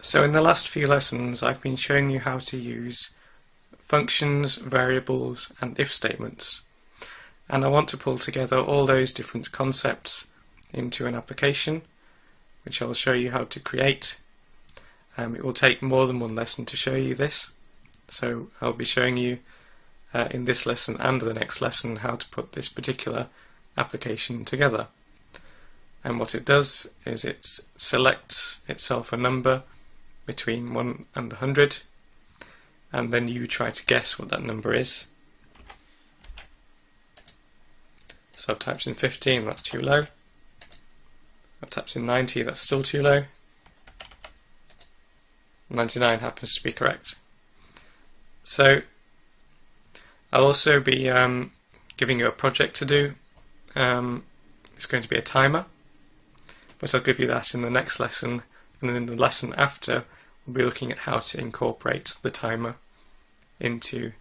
So in the last few lessons I've been showing you how to use functions, variables and if statements, and I want to pull together all those different concepts into an application which I'll show you how to create. It will take more than one lesson to show you this, so I'll be showing you in this lesson and the next lesson how to put this particular application together. And what it does is it selects itself a number between 1 and 100, and then you try to guess what that number is. So I've typed in 15, that's too low. I've typed in 90, that's still too low. 99 happens to be correct. So I'll also be giving you a project to do. It's going to be a timer, but I'll give you that in the next lesson, and then in the lesson after we'll be looking at how to incorporate the timer into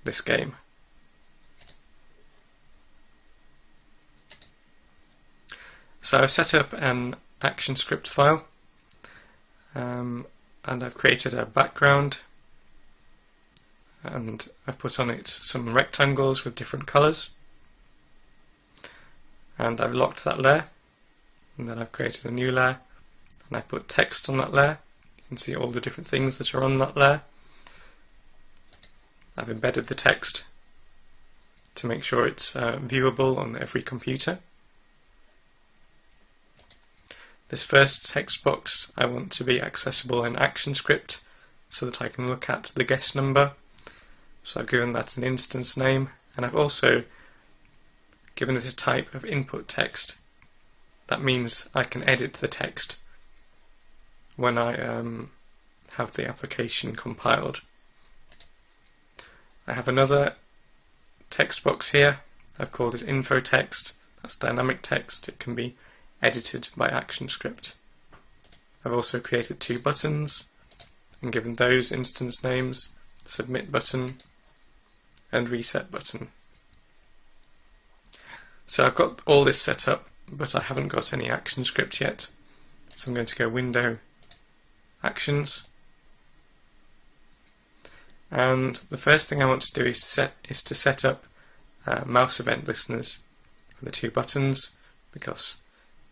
this game. So I've set up an ActionScript file, and I've created a background, and I've put on it some rectangles with different colours, and I've locked that layer, and then I've created a new layer, and I've put text on that layer. You can see all the different things that are on that layer. I've embedded the text to make sure it's viewable on every computer. This first text box I want to be accessible in ActionScript so that I can look at the guess number. So I've given that an instance name, and I've also given it a type of input text. That means I can edit the text when I have the application compiled. I have another text box here. I've called it info text. That's dynamic text. It can be edited by ActionScript. I've also created two buttons and given those instance names: submit button and reset button. So I've got all this set up, but I haven't got any ActionScript yet. So I'm going to go Window, Actions, and the first thing I want to do is to set up mouse event listeners for the two buttons, because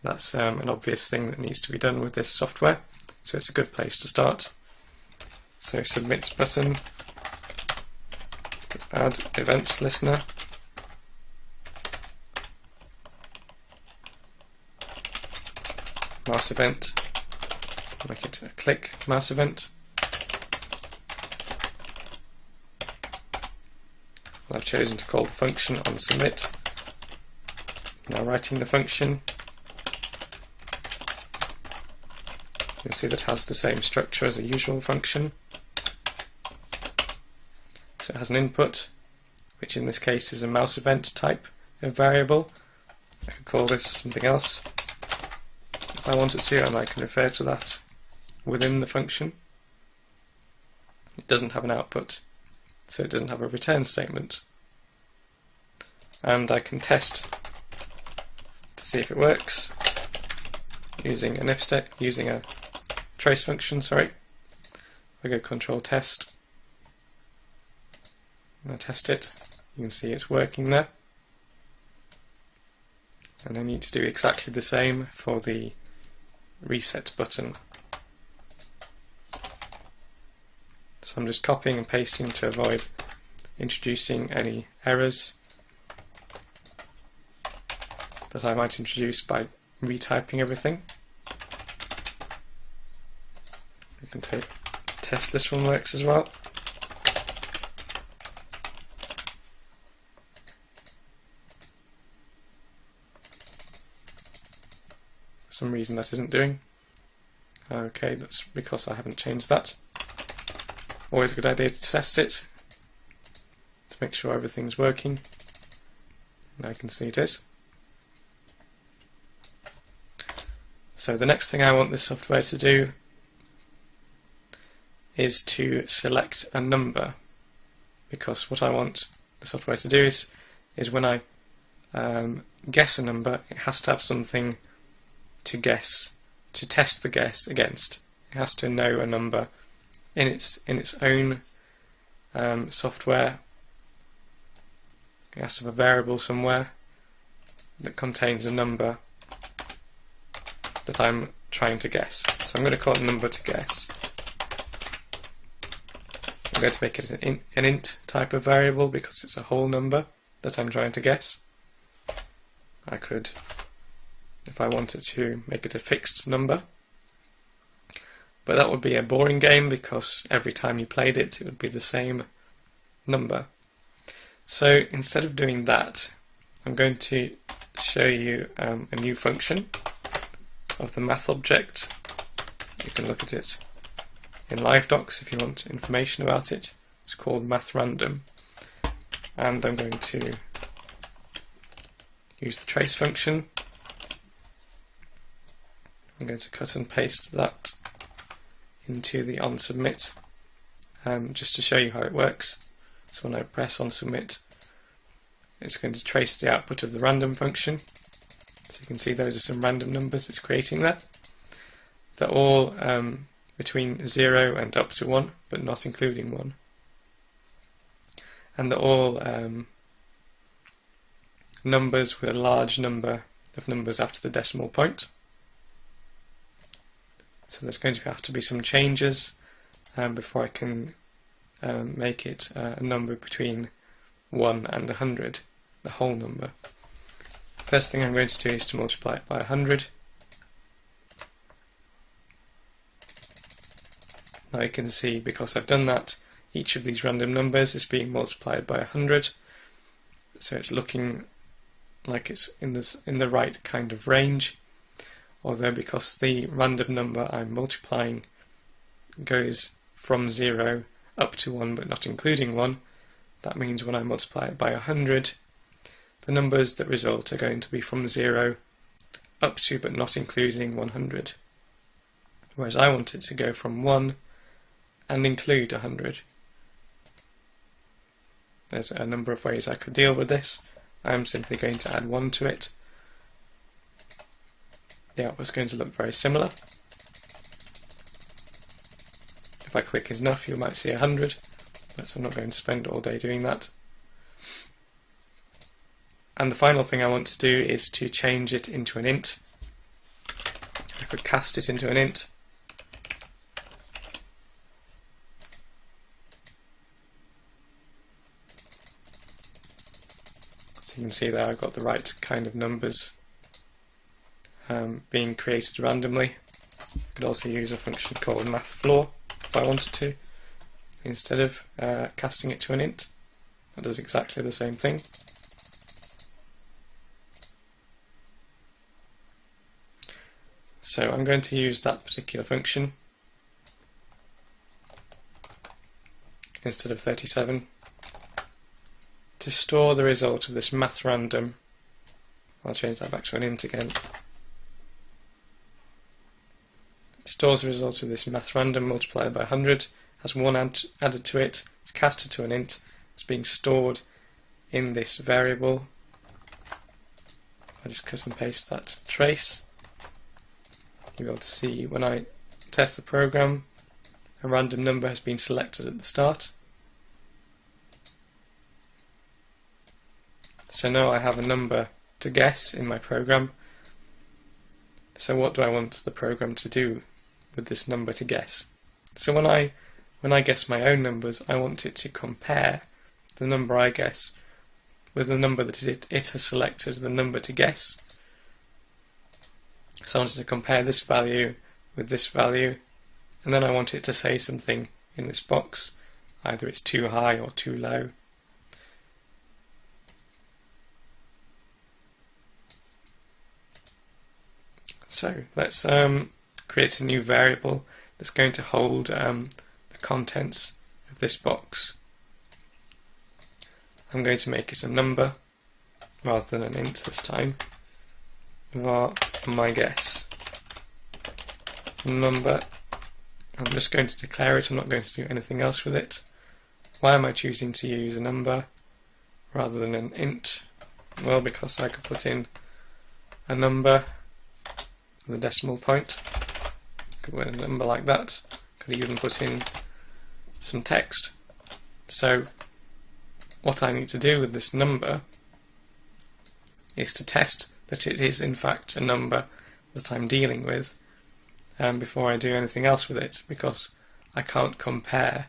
that's an obvious thing that needs to be done with this software, so it's a good place to start. So submit button, add event listener, mouse event, make it a click mouse event. I've chosen to call the function on submit. Now writing the function, you'll see that it has the same structure as a usual function. So it has an input, which in this case is a mouse event type of variable. I could call this something else if I wanted to, and I can refer to that within the function. It doesn't have an output, so it doesn't have a return statement. And I can test to see if it works using an using a trace function. If I go control test and I test it, you can see it's working there. And I need to do exactly the same for the reset button. So I'm just copying and pasting to avoid introducing any errors that I might introduce by retyping everything. You can test this one works as well. For some reason that isn't doing. Okay, that's because I haven't changed that. Always a good idea to test it to make sure everything's working. And I can see it is. So the next thing I want this software to do is to select a number, because what I want the software to do is when I guess a number, it has to have something to guess, to test the guess against. It has to know a number in its own software. It has to have a variable somewhere that contains a number that I'm trying to guess. So I'm going to call it number to guess. I'm going to make it an int type of variable because it's a whole number that I'm trying to guess. I could, if I wanted to, make it a fixed number. But that would be a boring game because every time you played it, it would be the same number. So instead of doing that, I'm going to show you a new function of the math object. You can look at it in LiveDocs if you want information about it. It's called mathRandom. And I'm going to use the trace function. I'm going to cut and paste that into the onSubmit just to show you how it works. So when I press onSubmit, it's going to trace the output of the random function. So you can see those are some random numbers it's creating there. They're all between 0 and up to 1, but not including 1. And they're all numbers with a large number of numbers after the decimal point. So there's going to have to be some changes before I can make it a number between 1 and 100, the whole number. First thing I'm going to do is to multiply it by 100. Now you can see, because I've done that, each of these random numbers is being multiplied by 100. So it's looking like it's in the right kind of range. Although because the random number I'm multiplying goes from 0 up to 1 but not including 1, that means when I multiply it by 100, the numbers that result are going to be from 0 up to but not including 100. Whereas I want it to go from 1 and include 100. There's a number of ways I could deal with this. I'm simply going to add 1 to it. The output's going to look very similar. If I click enough, you might see 100, but I'm not going to spend all day doing that. And the final thing I want to do is to change it into an int. I could cast it into an int. So you can see there I've got the right kind of numbers being created randomly. I could also use a function called mathFloor if I wanted to, instead of casting it to an int. That does exactly the same thing. So I'm going to use that particular function instead of 37 to store the result of this mathRandom. I'll change that back to an int again. It stores the result of this mathRandom multiplied by 100, has 1 added to it, it's casted to an int, it's being stored in this variable. I'll just cut and paste that trace. You'll be able to see when I test the program, a random number has been selected at the start. So now I have a number to guess in my program. So what do I want the program to do with this number to guess? So when I guess my own numbers, I want it to compare the number I guess with the number that it has selected, the number to guess. So I wanted to compare this value with this value, and then I want it to say something in this box, either it's too high or too low. So let's create a new variable that's going to hold the contents of this box. I'm going to make it a number rather than an int this time. Var my guess number. I'm just going to declare it, I'm not going to do anything else with it. Why am I choosing to use a number rather than an int? Well, because I could put in a number with a decimal point. Could put a number like that. Could even put in some text. So what I need to do with this number is to test that it is in fact a number that I'm dealing with before I do anything else with it, because I can't compare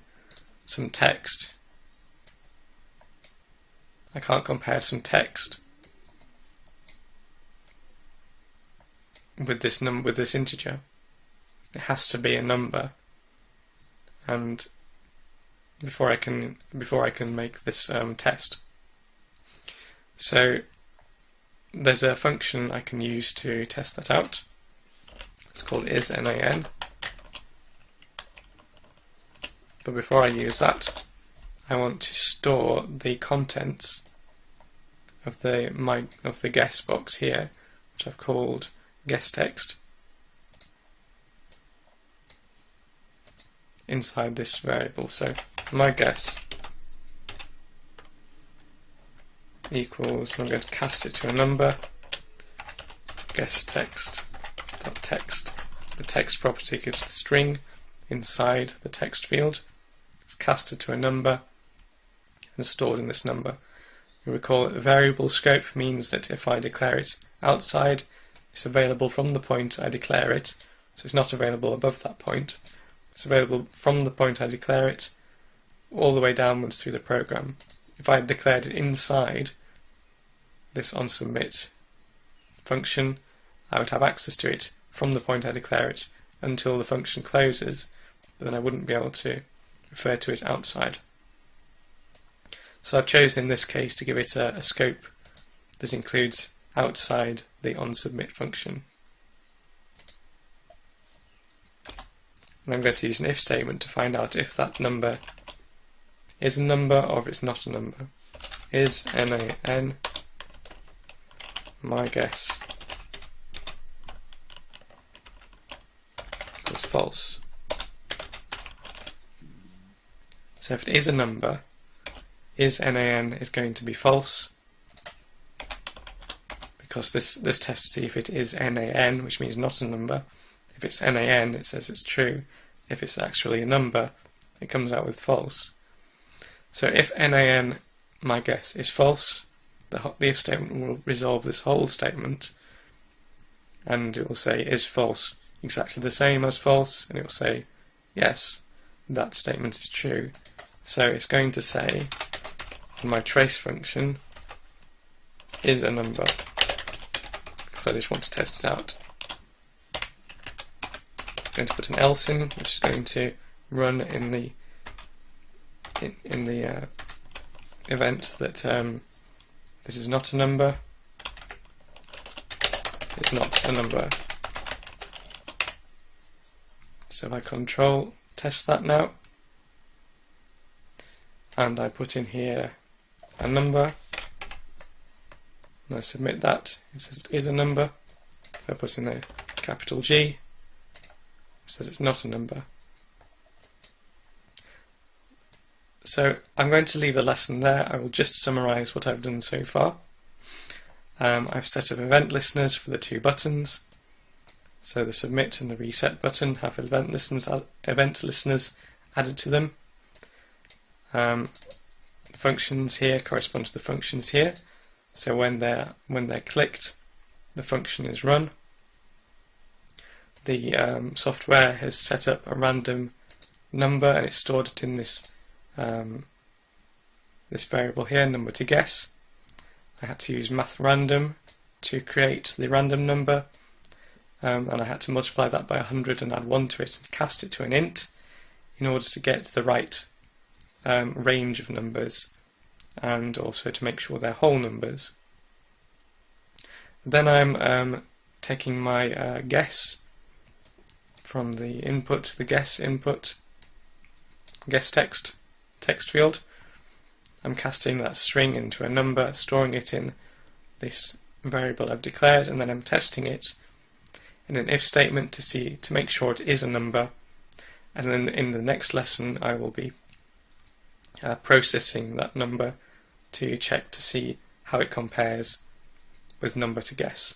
some text. I can't compare some text with this integer. It has to be a number, and before I can make this test. So there's a function I can use to test that out. It's called isNaN. But before I use that, I want to store the contents of the guess box here, which I've called guessText, inside this variable. So my guess equals, I'm going to cast it to a number, guessText.text. The text property gives the string inside the text field. It's casted to a number and stored in this number. You recall that the variable scope means that if I declare it outside, it's available from the point I declare it, so it's not available above that point. It's available from the point I declare it all the way downwards through the program. If I had declared it inside this onSubmit function, I would have access to it from the point I declare it until the function closes, but then I wouldn't be able to refer to it outside. So I've chosen in this case to give it a scope that includes outside the onSubmit function. And I'm going to use an if statement to find out if that number is a number or if it's not a number. isNaN my guess equals false. So if it is a number, isNaN is going to be false, because this tests to see if it is NaN, which means not a number. If it's NaN, it says it's true. If it's actually a number, it comes out with false. So if NaN, my guess, is false, the if statement will resolve this whole statement, and it will say is false exactly the same as false, and it will say yes, that statement is true. So it's going to say my trace function is a number, because I just want to test it out. I'm going to put an else in, which is going to run in the event that this is not a number. It's not a number. So if I control test that now, and I put in here a number, and I submit that, it says it is a number. If I put in a capital G, it says it's not a number. So I'm going to leave the lesson there. I will just summarise what I've done so far. I've set up event listeners for the two buttons. So the submit and the reset button have event listeners added to them. Functions here correspond to the functions here. So when they're clicked, the function is run. The software has set up a random number and it's stored it in this this variable here, number to guess. I had to use mathrandom to create the random number, and I had to multiply that by 100 and add 1 to it and cast it to an int in order to get the right range of numbers, and also to make sure they're whole numbers. Then I'm taking my guess from the input, the guess input, guessText text field. I'm casting that string into a number, storing it in this variable I've declared, and then I'm testing it in an if statement to make sure it is a number. And then in the next lesson I will be processing that number to check to see how it compares with number to guess.